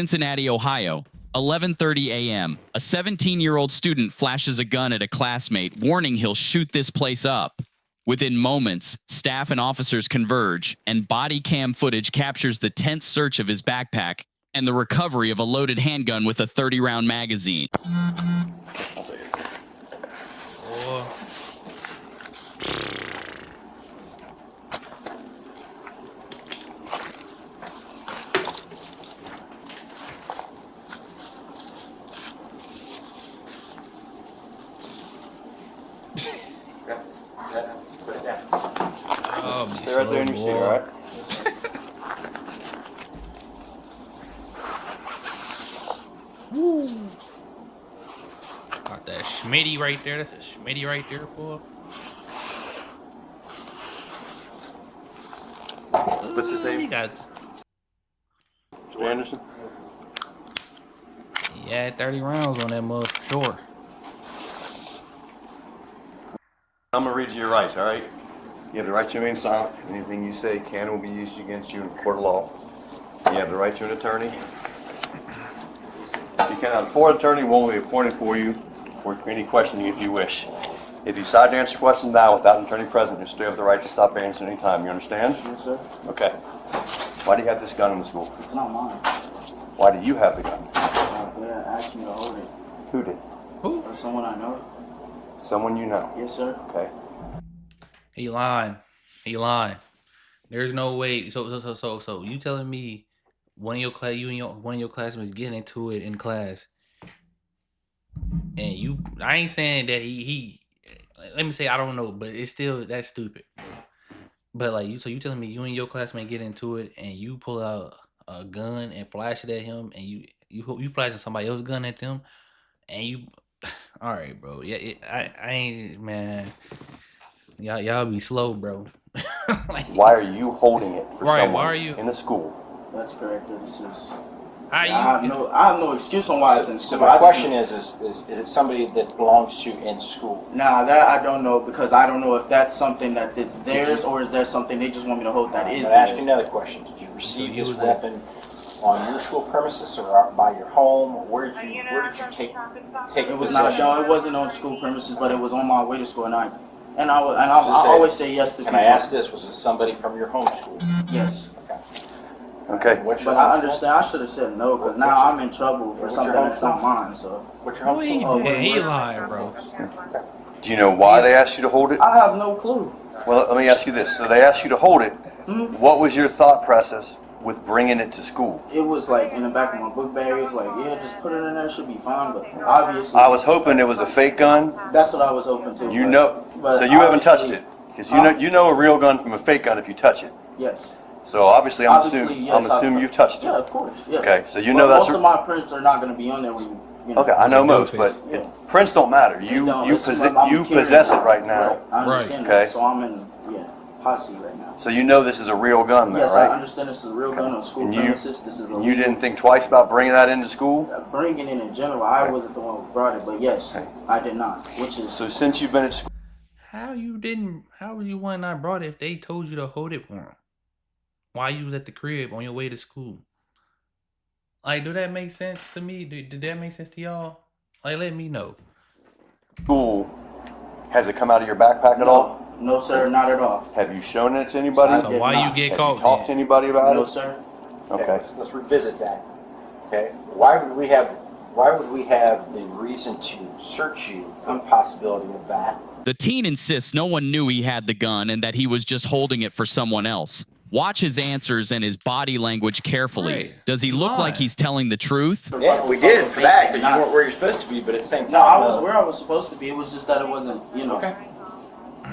Cincinnati, Ohio, 11:30 a.m. A 17-year-old student flashes a gun at a classmate, warning he'll shoot this place up. Within moments, staff and officers converge, and body cam footage captures the tense search of his backpack and the recovery of a loaded handgun with a 30-round magazine. Put it down. Stay right there in your seat, all right? Woo. Got that Schmitty right there. That's a Schmitty right there, boy. What's his name? Got, Anderson? yeah, 30 rounds on that mug for sure. I'm going to read you your rights, all right? You have the right to remain silent. Anything you say can or will be used against you in a court of law. You have the right to an attorney. You cannot afford an attorney, one will be appointed for you for any questioning if you wish. If you decide to answer questions now without an attorney present, you still have the right to stop answering any time. You understand? Yes, sir. Okay. Why do you have this gun in the school? It's not mine. Why do you have the gun? Dad asked me to hold it. Who did? Who? Or someone I know. Someone you know. Yes, sir. Okay. He lying. He lying. There's no way. So you telling me one of your one of your classmates getting into it in class, and you? I ain't saying that he. Let me say I don't know, but it's still that's stupid. But like you, so you telling me you and your classmate get into it, and you pull out a gun and flash it at him, and you flashing somebody else's gun at them, and you. All right, bro. Yeah, I ain't, man. Y'all be slow, bro. Like, why are you holding it for right, someone why are you? in the school? That's correct. This is. How you? I have no excuse on why it's in So school. my question is it somebody that belongs to in school? Nah, that I don't know because I don't know if that's something that it's theirs or is there something they just want me to hold that is I'm gonna ask you theirs. another question. Did you receive this weapon on your school premises or by your home? Where did you take It was possession? not. No, it wasn't on school premises, but it was on my way to school, and I So say, always say yes to Can people. I ask this? Was this somebody from your home school? Yes. Okay. What's your But I home school? understand. I should have said no because now I'm in trouble for What's something your home that's not school? mine. So What's your home He, school? he lying, bro. Do you know why they asked you to hold it? I have no clue. Well, let me ask you this. So they asked you to hold it. What was your thought process with bringing it to school? It was like in the back of my book bag. It was like, yeah, just put it in there. It should be fine. But obviously, I was hoping it was a fake gun. that's what I was hoping to. You know, so you haven't touched it because you know a real gun from a fake gun if you touch it. Yes. So obviously, I'm Obviously, assuming yes, you've touched Yeah, it. of course. Yeah. Okay, so you But know that's most of my prints are not going to be on there when you know. okay. I know most, but Yeah. prints don't matter. You possess it right now. Right. I understand Right. that. So I'm in hot seat right now. So you know this is a real gun, though, Yes, I right? understand this is a real gun on school And premises. This is you illegal. didn't think twice about bringing that into school. Bringing it in general. I wasn't the one who brought it, but yes, Okay. I did not. Which is So since you've been at school, How were you one not brought it if they told you to hold it for him? Why you was at the crib on your way to school? Like, do that make sense to me? Did that make sense to y'all? Like, let me know. has it come out of your backpack at all? no, sir, not at all. Have you shown it to anybody? So did why not. you get Have caught? you talked to anybody about No, it? sir. Okay. Let's revisit that. Okay. Why would we have the reason to search you for the possibility of that? The teen insists no one knew he had the gun and that he was just holding it for someone else. Watch his answers and his body language carefully. Right. Does he look like he's telling the truth? Yeah, we did for that because you weren't where you're supposed to be, but at the same time, No, I was where I was supposed to be. It was just that it wasn't, Okay.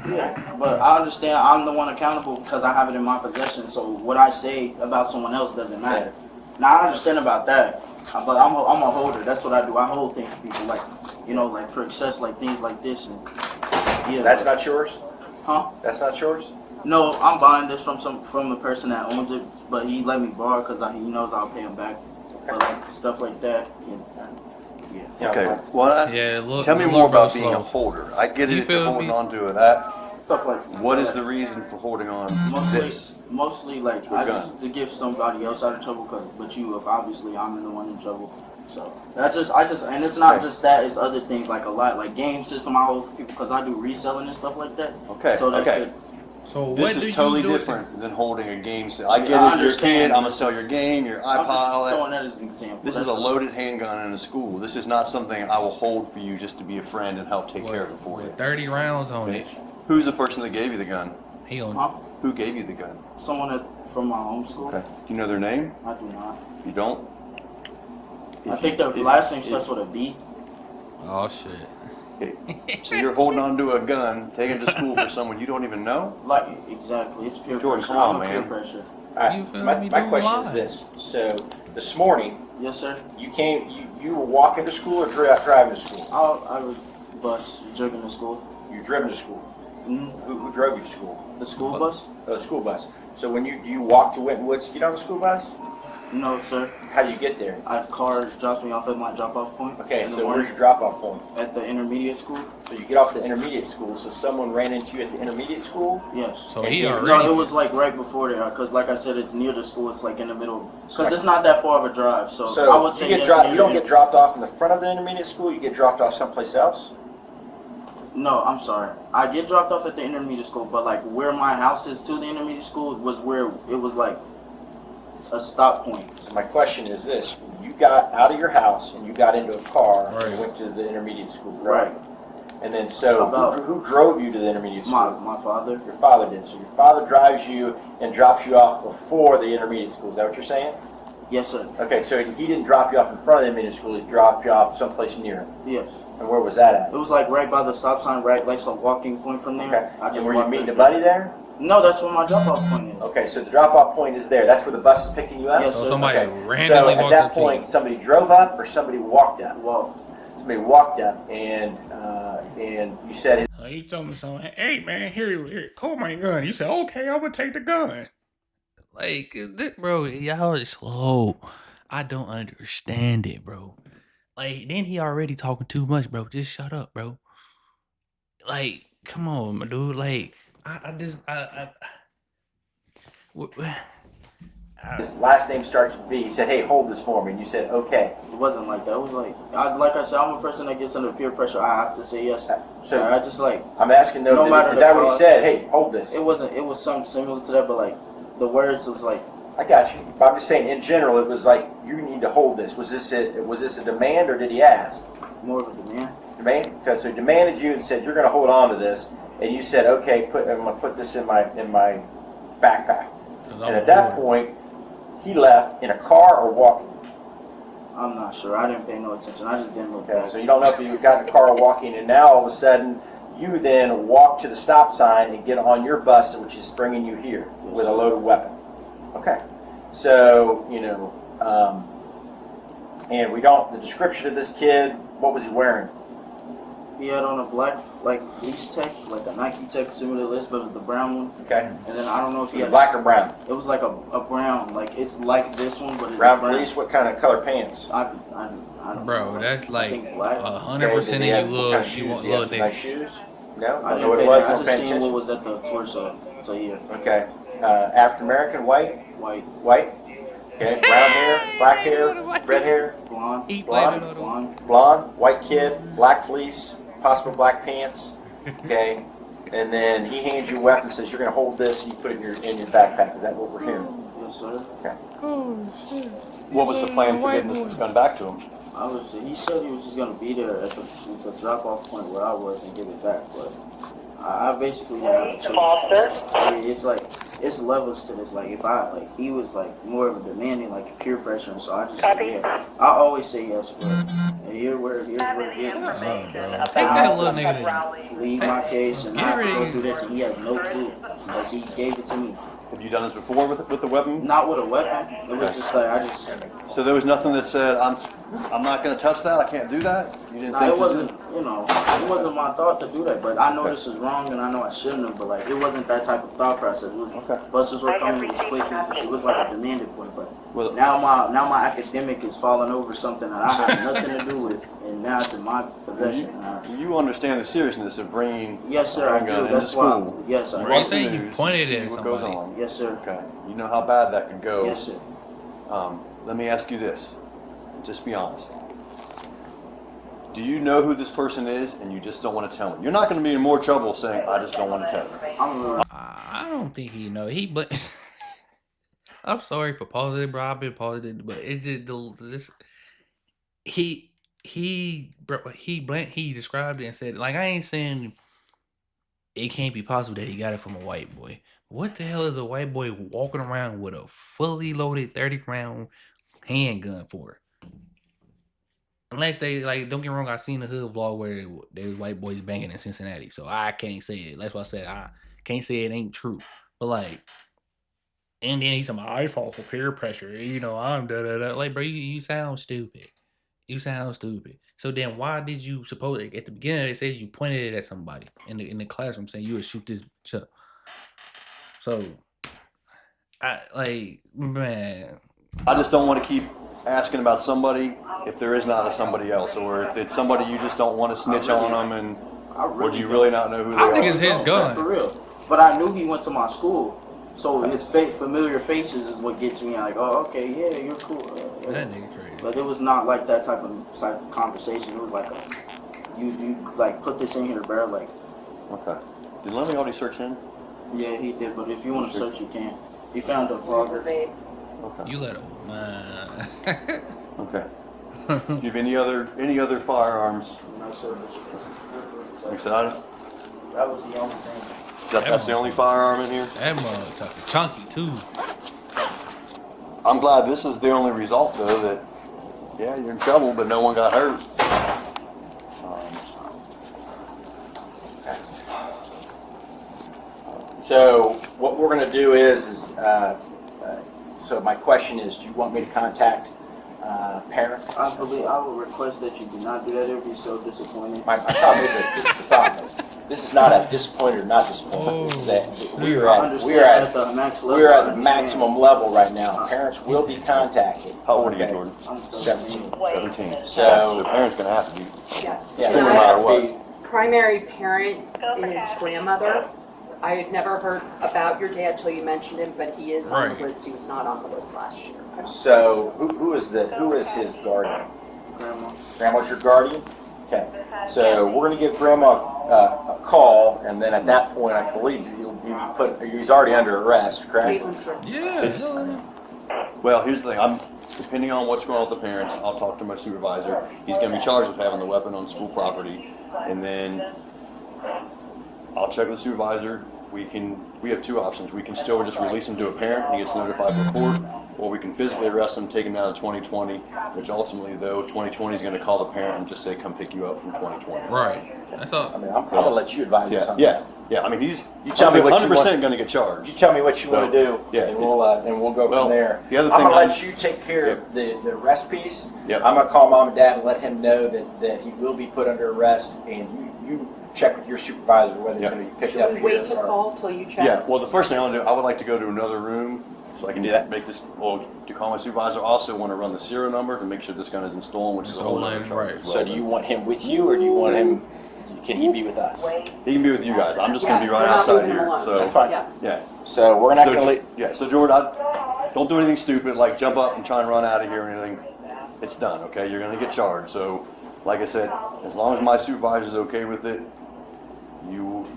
Yeah, but I understand I'm the one accountable because I have it in my possession. So what I say about someone else doesn't matter. Now I understand about that, but I'm a holder. That's what I do. I hold things for people, like like for access, like things like this. And yeah, That's not yours. huh? That's not yours. No, I'm buying this from the person that owns it, but he let me borrow because he knows I'll pay him back. But like stuff like that, yeah. Okay. Well, Yeah, look. tell me look more real about being a slow. holder. I get it You if you're feel holding me? on to that. Stuff like What that. is the reason for holding on to Mostly, this? mostly like Your I gun. just to get somebody else out of trouble, but you, if obviously I'm the one in trouble. So I just, and it's not Okay. just that; it's other things like a lot, like game system. I hold for people because I do reselling and stuff like that. Okay, So that okay. could, So what This do is totally you do? different than holding a game set. I get I it, you're a understand. kid, I'm gonna sell your game, your I'm iPod, just all throwing that. that as an example. This is That's a loaded handgun in a school. This is not something I will hold for you just to be a friend and help take care of it for you. 30 rounds on it. Who's the person that gave you the gun? He on. Huh? Who gave you the gun? Someone from my home school. Okay. Do you know their name? I do not. You don't? I think their last name starts with a B. Oh shit. Okay. So you're holding on to a gun, taking it to school for someone you don't even know? Like exactly, it's peer Jordan, pressure. come on, I'm a peer man. pressure. All right. You So feel my, me? my Don't question is lie. this. So this morning, Yes, sir. you were walking to school or driving to school? I was bus driven to school. You're driven to school. hmm Who drove you to school? The school bus? Oh, the school bus. So do you walk to Winton Woods to get on the school bus? No, sir. How do you get there? Car drops me off at my drop-off point. Okay, in the so morning where's your drop-off point? at the intermediate school? So you get off the intermediate school. So someone ran into you at the intermediate school. Yes. So he already. No, it was like right before there, because like I said, it's near the school. It's like in the middle, because it's not that far of a drive. So, So I would say you get yes. you don't get dropped off in the front of the intermediate school. You get dropped off someplace else. No, I'm sorry. I get dropped off at the intermediate school, but like where my house is to the intermediate school was where it was like a stop point. So my question is this: you got out of your house and you got into a car Right. and went to the intermediate school, Right. right? And then so About- who drove you to the intermediate school? My father. Your father did. So your father drives you and drops you off before the intermediate school. Is that what you're saying? Yes, sir. Okay, so he didn't drop you off in front of the intermediate school. He dropped you off someplace near it. Yes. And where was that at? It was like right by the stop sign, right, like some walking point from there. Okay. I just And were you walked meeting a right buddy there? No, that's where my drop off point is. Okay, so the drop-off point is there. That's where the bus is picking you up? Yes, So sir. somebody Okay. randomly So at walked that up to point, you. somebody drove up or somebody walked up? Well, Somebody walked up and you said, He told me something. Hey man, here, hold my gun. You said, okay, I'm gonna take the gun. Like, bro, y'all is slow. I don't understand it, bro. Like, then he already talking too much, bro. Just shut up, bro. Like, come on, my dude. Like, his last name starts with B. He said, hey, hold this for me. And you said, okay. it wasn't like that. It was like I said, I'm a person that gets under peer pressure. I have to say yes. So I just like I'm asking though, No matter is the that what he cause. said? Hey, hold this. it wasn't. It was something similar to that, but like the words was like I got you. But I'm just saying, in general, it was like, you need to hold this. Was this a demand or did he ask? more of a demand. Demand? Because so he demanded you and said, you're going to hold on to this. And you said, okay, I'm going to put this in my backpack. And at that point, he left in a car or walking. I'm not sure. I didn't pay no attention. I just didn't look Okay, back. so you don't know if you got in the car or walking, and now all of a sudden you then walk to the stop sign and get on your bus, which is bringing you here with a loaded weapon. Okay, so and we don't. The description of this kid, what was he wearing? He had on a black like fleece tech, like a Nike tech similar to this, but it was the brown one. Okay, And then I don't know if he was it had black or brown? It was like a brown, like it's like this one, but it's Brown fleece. What kind of color pants? I don't bro, know. that's I like think black. 100% Did he have- of what you kind little, of shoes? you want Did he have little some nice niggas. shoes? No, I don't know didn't what pay it was. that. I Weren't just paying seen what attention? was at the torso. So here, Okay, African American, white, white, okay, brown hair, black hair, red hair. blonde, Blonde? blonde. Blonde, white kid, black fleece, possible black pants. Okay, and then he hands you a weapon, says you're going to hold this, and you put it in your backpack. Is that what we're hearing? Yes, sir. Okay. What was the plan for getting this gun back to him? He said he was just gonna be there at the drop-off point where I was and give it back, but I basically didn't have a choice. It's like it's levels to this. Like if he was like more of a demanding, like peer pressure, and so I just said yeah. I always say yes, but here's where it gets. Take that little nigga there. Leave my case and I have to Get go ready. through this, and he has no clue because he gave it to me. Have you done this before with the weapon? Not with a weapon. It was just like I just. So there was nothing that said, I'm not going to touch that, I can't do that? You didn't Nah, think it to wasn't, do- it wasn't my thought to do that, but I know this is wrong and I know I shouldn't have, but like, it wasn't that type of thought process. It was, Okay. buses were coming, it was quick, it was like a demanded point, but Well, Now my academic is falling over something that I have nothing to do with, and now it's in my possession. you understand the seriousness of bringing Yes, sir, I a gun do. into That's why. school. Yes, I You do. Right. watch the saying you news, pointed see at what goes somebody. on. Yes, sir. Okay, you know how bad that could go. Yes, sir. Let me ask you this. Just be honest. Do you know who this person is and you just don't want to tell me? You're not going to be in more trouble saying, I just don't want to tell you. I don't think he know. But I'm sorry for pausing, bro. I've been pausing, but it just this. He described it and said, like, I ain't saying it can't be possible that he got it from a white boy. What the hell is a white boy walking around with a fully loaded 30-round handgun for? Unless they, like, don't get me wrong, I seen the hood vlog where there white boys banging in Cincinnati, so I can't say it. That's why I said I can't say it ain't true. But like, and then he's talking about I fall for peer pressure. You know, I'm da da da. Like, bro, you sound stupid. You sound stupid. So then, why did you suppose at the beginning it says you pointed it at somebody in the classroom saying you would shoot this bitch up? So, I like, man. I just don't want to keep asking about somebody if there is not a somebody else, or if it's somebody you just don't want to snitch on them, and or do you really not know who they I think are? it's his gun. For real. But I knew he went to my school. So his familiar faces is what gets me like, oh, okay, yeah, you're cool. That nigga crazy. But it was not like that type of conversation. It was like, you like put this in here, bro. Like, Okay. Did Lemmy already search him? yeah, he did. But if you want to search, you can. He found a frogger. Okay. You let him. Okay. Do you have any other firearms? No, sir. Like I said, That was the only thing. that's the only firearm in here. That motherfucker chunky too. I'm glad this is the only result, though, that, yeah, you're in trouble, but no one got hurt. So what we're going to do is so my question is, do you want me to contact parents? I would request that you do not do that. It would be so disappointing. My problem is that this is the problem. This is not a disappointed or not disappointed. This is that we are I at understand at the max level. we are I at the understand. maximum level right now. Parents will be contacted. How old are you, Okay. Jordan? I'm 17. 17. So- So the parent's going to have to be. Yes. Yeah, No And matter my what. primary parent is grandmother. I had never heard about your dad till you mentioned him, but he is on Right. the list. He was not on the list last year. So who is his guardian? Grandma. Grandma's your guardian? Okay. So we're going to give Grandma a call, and then at that point, I believe he's already under arrest, correct? Caitlin's here. Yeah. It's- Well, here's the thing. Depending on what's going on with the parents, I'll talk to my supervisor. He's going to be charged with having the weapon on school property, and then I'll check with the supervisor. We have two options. We can still just release him to a parent, he gets notified before, or we can physically arrest him, take him down to 2020, which ultimately, though, 2020 is going to call the parent and just say, come pick you up from 2020. Right. That's all. I mean, I'm going to let you advise us on Yeah, that. yeah. I mean, he's You tell me what you 100% going to get charged. You tell me what you want to do, Yeah. and we'll go Well, from there. the other I'm thing gonna I'm- let you take care of the arrest piece. Yep. I'm gonna call mom and dad and let him know that he will be put under arrest, and you check with your supervisor whether Yep. he's gonna be picked up Should we here wait to or- call till you check? Yeah, well, the first thing I want to do, I would like to go to another room so I can make this, to call my supervisor. I also want to run the serial number to make sure this gun isn't stolen, which is a whole other Stolen, charge right. as well. So do you want him with you, or do you want him? Can he be with us? He can be with you guys. I'm just going to be Yeah, right we're not outside leaving him here. alone. So That's fine. Yeah. yeah. So we're not So, gonna leave. yeah. So Jordan, don't do anything stupid like jump up and try and run out of here or anything. It's done. Okay, you're going to get charged. So, like I said, as long as my supervisor's okay with it,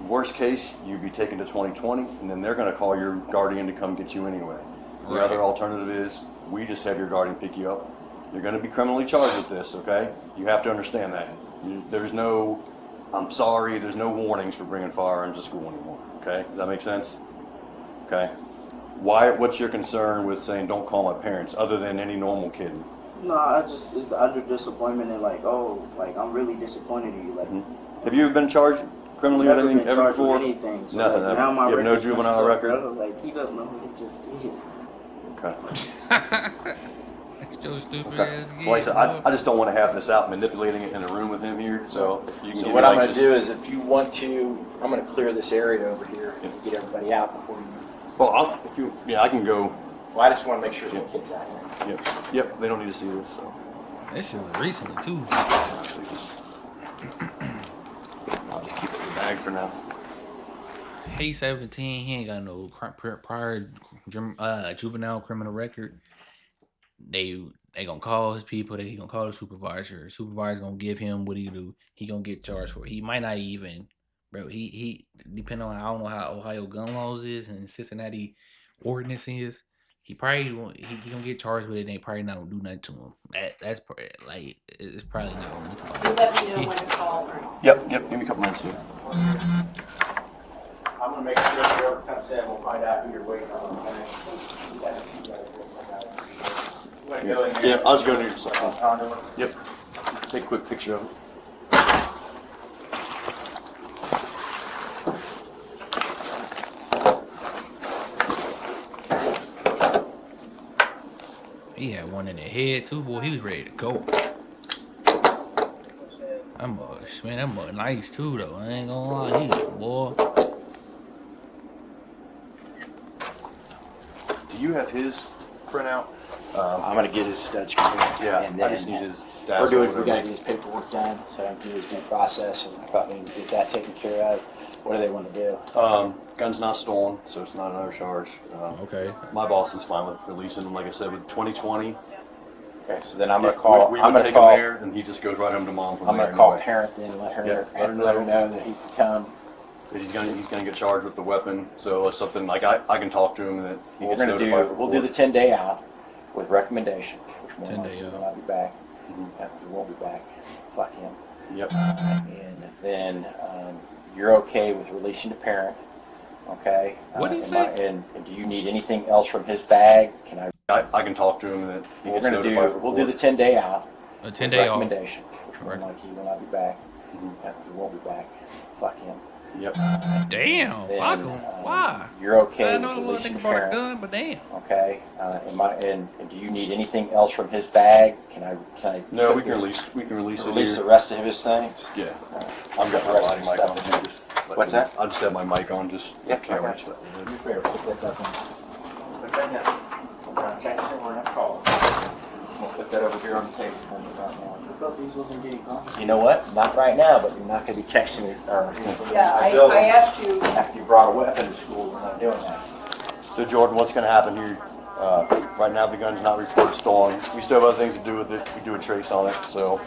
worst case, you'd be taken to 2020, and then they're going to call your guardian to come get you anyway. The Right. other alternative is we just have your guardian pick you up. You're going to be criminally charged with this, okay? You have to understand that. There's no, I'm sorry, there's no warnings for bringing firearms to school anymore, okay? Does that make sense? Okay. What's your concern with saying don't call my parents, other than any normal kid? No, it's under disappointment and like, oh, like I'm really disappointed in you. Like, Have you ever been charged criminally with never been anything ever charged before? with anything. So Nothing, like, ever. now my You have no record's juvenile messed up, record? brother. Like he doesn't know what he just did. Okay. That's Joe stupid Okay. ass Well, like I said, I just don't want to have this out manipulating it in a room with him here. So you can So give what me, I'm like, gonna just- do is, if you want to, I'm gonna clear this area over here and get everybody out before you. Well, I can go Well, I just want to make sure some kids out here. Yep. They don't need to see this. So This shit was recently too. I'll just keep it in the bag for now. He's 17. He ain't got no prior juvenile criminal record. They gonna call his people. He gonna call the supervisor. The supervisor gonna give him what he do. He gonna get charged for it. He might not even, bro. He depending on, I don't know how Ohio gun laws is and Cincinnati ordinance is. He probably he gonna get charged with it. And they probably not gonna do nothing to him. That's like it's probably not gonna do nothing. You let me know when to call her. Yep. Give me a couple minutes here. I'm going to make sure whoever comes in, we'll find out who you're waiting on. Okay? Yeah, I'll just go near yourself. Yep. Take a quick picture of it. He had one in the head too, boy. He was ready to go. That mug nice too, though. I ain't gonna lie, boy. Do you have his printout? I'm gonna get his stud screen. Yeah, and I then just need his we dash or gotta whatever. get his paperwork done, so I can do his due process and get that taken care of. What do they want to do? Gun's not stolen, so it's not another charge. Okay. My boss is fine with releasing him. Like I said, with 2020, Okay, so then I'm gonna call. We I'm would gonna take call. him there, and he just goes right home to mom from I'm there. gonna call anyway. parent then and let her Yeah, let her know that he can come. But he's gonna get charged with the weapon. So it's something like I can talk to him and that he We're gets gonna notified. do. We'll do the 10-day out with recommendation, which more 10 day likely out. will not be back. He won't be back. Fuck him. Yep. And then you're okay with releasing the parent, okay? What did he and say? and do you need anything else from his bag? Can I can talk to him and that he We're gets gonna notified. do. We'll do the 10-day out. A with 10-day off. recommendation, which more Right. likely he will not be back. He won't be back. Fuck him. Yep. Damn. Then, Fuck him. Why? You're okay I with know a little releasing thing the about a parent, gun, but damn. okay? And do you need anything else from his bag? Can I? No, put we can the- release it release here. the rest of his things? Yeah. I've I've got my rest mic of the on. stuff. Just let What's me- that? I'll just have my mic on. Just Yep, camera. okay. Do me a favor, put that up on. Put that down. I'm gonna text him, we're gonna call him. We'll put that over here on the table for me right now. I thought these wasn't getting coffee. You know what? Not right now, but you're not gonna be texting me or. Yeah, I asked you, After you brought a weapon to school, we're not doing that. So Jordan, what's going to happen here? Right now, the gun's not reported stolen. We still have other things to do with it. We do a trace on it, so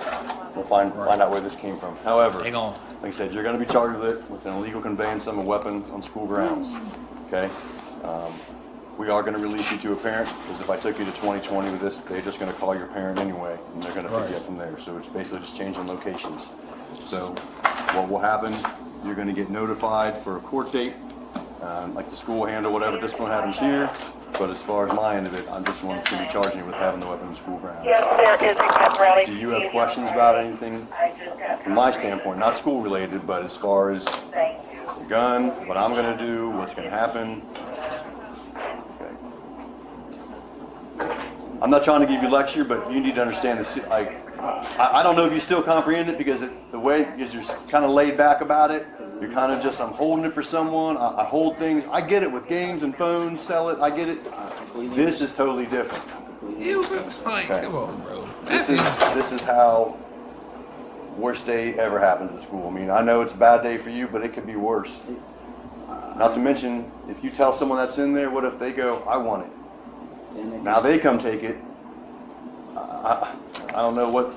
we'll find out where this came from. However, They gon' like I said, you're going to be charged with it with an illegal conveyance of a weapon on school grounds. Okay. We are going to release you to a parent because if I took you to 2020 with this, they're just going to call your parent anyway, and they're going to pick you up from there. So it's basically just changing locations. So what will happen? You're going to get notified for a court date. Like the school will handle whatever discipline happens here, but as far as my end of it, I'm just wanting to be charging you with having the weapon in school grounds. Yes, there is a pep rally. Do you have questions about anything from my standpoint, not school related, but as far as the gun, what I'm going to do, what's going to happen? Okay. I'm not trying to give you a lecture, but you need to understand this. I don't know if you still comprehend it because the way you're kind of laid back about it. You're kind of just, I'm holding it for someone. I hold things. I get it with games and phones, sell it. I get it. This is totally different. You like, Okay. come on, bro. This is how worst day ever happens at school. I mean, I know it's a bad day for you, but it could be worse. Not to mention, if you tell someone that's in there, what if they go, I want it? Now they come take it. I don't know what.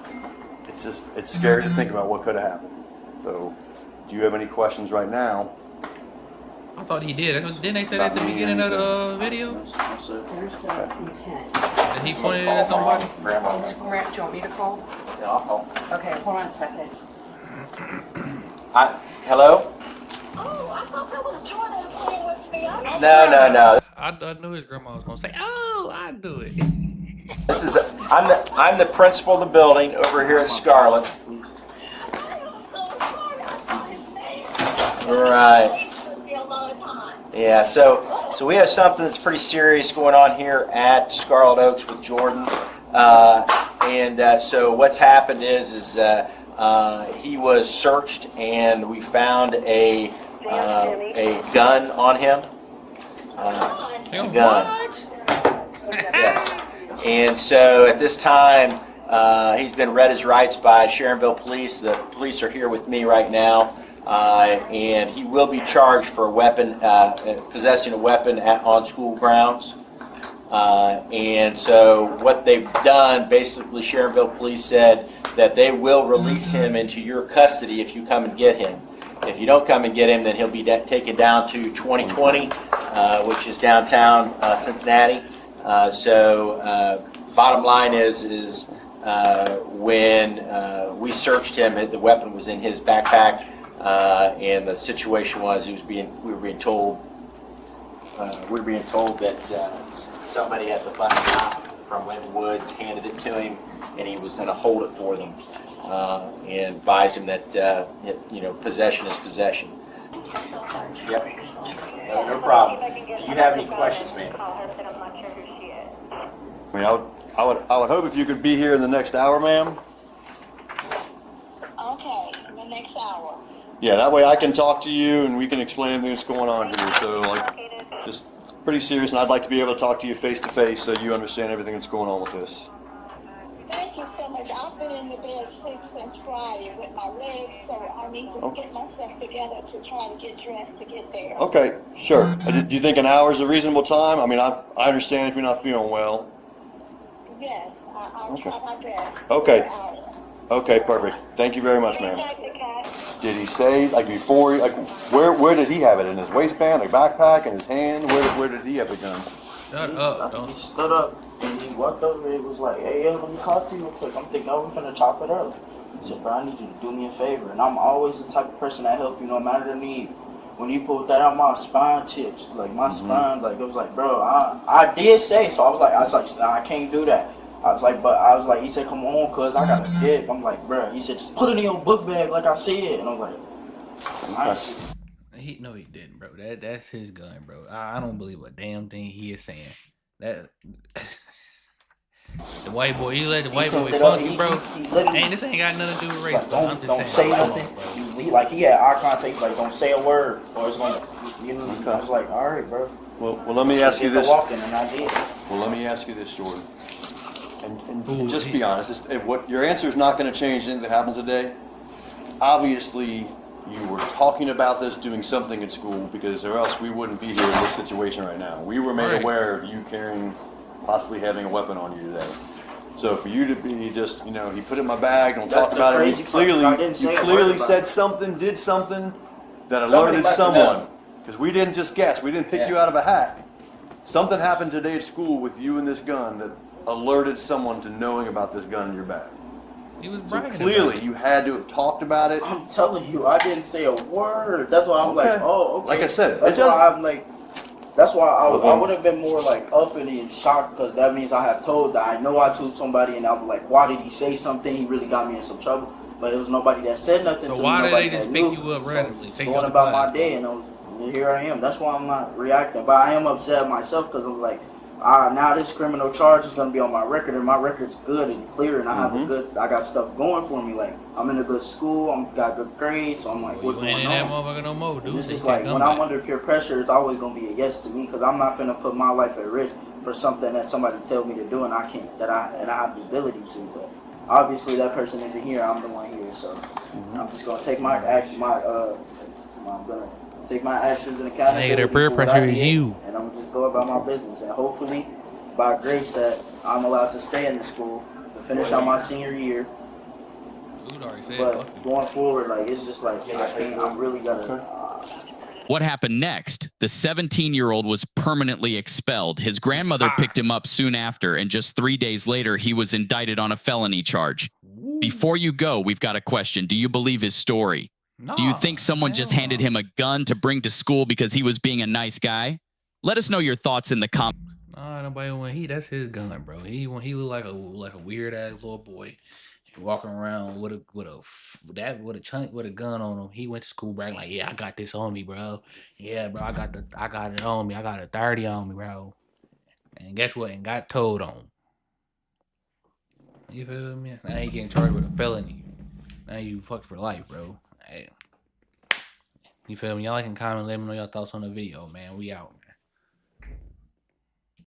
It's scary to think about what could have happened. So, do you have any questions right now? I thought he did. Didn't they say that at the beginning of the video? there's the intent. That he pointed it at somebody? Grandma. It's Grant, do you want me to call? Yeah, I'll call. Okay, hold on a second. Hello? Oh, I thought that was Jordan playing with me. No. I knew his grandma was gonna say, "Oh, I do it." This is I'm the principal of the building over here at Scarlet. Right. Yeah. So we have something that's pretty serious going on here at Scarlet Oaks with Jordan. So what's happened is he was searched and we found a gun on him. A gun. What? Yes. And so at this time, he's been read his rights by Sharonville Police. The police are here with me right now. And he will be charged for possessing a weapon on school grounds. And so what they've done, basically Sharonville Police said that they will release him into your custody if you come and get him. If you don't come and get him, then he'll be taken down to 2020, which is downtown Cincinnati. Bottom line is when we searched him, the weapon was in his backpack, and the situation was we were being told that somebody at the bus stop from Wynn Woods handed it to him, and he was going to hold it for them, and advised him that possession is possession. Yep. No problem. Do you have any questions, ma'am? I mean, I would hope if you could be here in the next hour, ma'am. Okay, in the next hour. Yeah, that way I can talk to you and we can explain everything that's going on here. So, like, just pretty serious, and I'd like to be able to talk to you face to face so you understand everything that's going on with this. Thank you so much. I've been in the bed sick since Friday with my legs, so I need to get myself together to try to get dressed to get there. Okay, sure. Do you think an hour is a reasonable time? I mean, I understand if you're not feeling well. Yes, I'll try my best. Okay. Okay, perfect. Thank you very much, ma'am. Did he say, like, before, like, where did he have it? In his waistband, a backpack, in his hand? Where did he have the gun? Shut up, He stood up and he walked over and was like, hey, let me talk to you real quick. I'm thinking, I'm finna chop it up. He said, bro, I need you to do me a favor. And I'm always the type of person that help you no matter the need. When you pulled that out, my spine tips, like my spine, like it was like, bro, I did say, so I was like, nah, I can't do that. He said, come on, cuz I got a dip. I'm like, bro, he said, just put it in your book bag like I said. And I'm like, nice. No, he didn't, bro. That's his gun, bro. I don't believe a damn thing he is saying. That the white boy, you let the white boy fuck you, bro. This ain't got nothing to do with race. Like, don't say nothing. He had eye contact, like don't say a word, or it's gonna. I was like, all right, bro. Well, let me ask you this. Walking, and I did. Well, let me ask you this, Jordan. And just be honest. If what your answer is not going to change anything that happens today. Obviously, you were talking about this, doing something at school, because or else we wouldn't be here in this situation right now. We were made aware of you possibly having a weapon on you today. So for you to be just, he put it in my bag, don't talk about it. You clearly said something, did something that alerted someone. Because we didn't just guess. We didn't pick you out of a hat. Something happened today at school with you and this gun that alerted someone to knowing about this gun in your bag. He was so clearly you had to have talked about it. I'm telling you, I didn't say a word. That's why I'm like, oh, okay. Like I said, that's why I'm like, I would have been more like uppity and shocked, because that means I have told that I know I told somebody, and I'm like, why did he say something? He really got me in some trouble. But it was nobody that said nothing to me. So why did they just pick you up randomly? So going about my day, and here I am. That's why I'm not reacting. But I am upset myself, because I'm like, now this criminal charge is gonna be on my record, and my record's good and clear, and I have I got stuff going for me. Like I'm in a good school, got good grades, so I'm like, what's going on? That motherfucker no more, dude. It's just like when I'm under peer pressure, it's always gonna be a yes to me, because I'm not finna put my life at risk for something that somebody tell me to do and I can't, that I have the ability to. But obviously that person isn't here. I'm the one here, so I'm just gonna take my action. I'm gonna take my actions in accountability. The peer pressure is you. And I'm just go about my business. And hopefully, by grace, that I'm allowed to stay in the school to finish out my senior year. But going forward, like, it's just like, I'm really gonna. What happened next? The 17-year-old was permanently expelled. His grandmother picked him up soon after, and just 3 days later, he was indicted on a felony charge. Before you go, we've got a question. Do you believe his story? No, do you think someone just handed him a gun to bring to school because he was being a nice guy? Let us know your thoughts in the comments. Nah, nobody that's his gun, bro. He look like a weird ass little boy. He walking around with a gun on him. He went to school bragging like, yeah, I got this on me, bro. Yeah, bro, I got it on me. I got a 30 on me, bro. And guess what? And got towed on. You feel me? Now he getting charged with a felony. Now you fucked for life, bro. Hey. You feel me? Y'all like and comment, let me know your thoughts on the video, man. We out.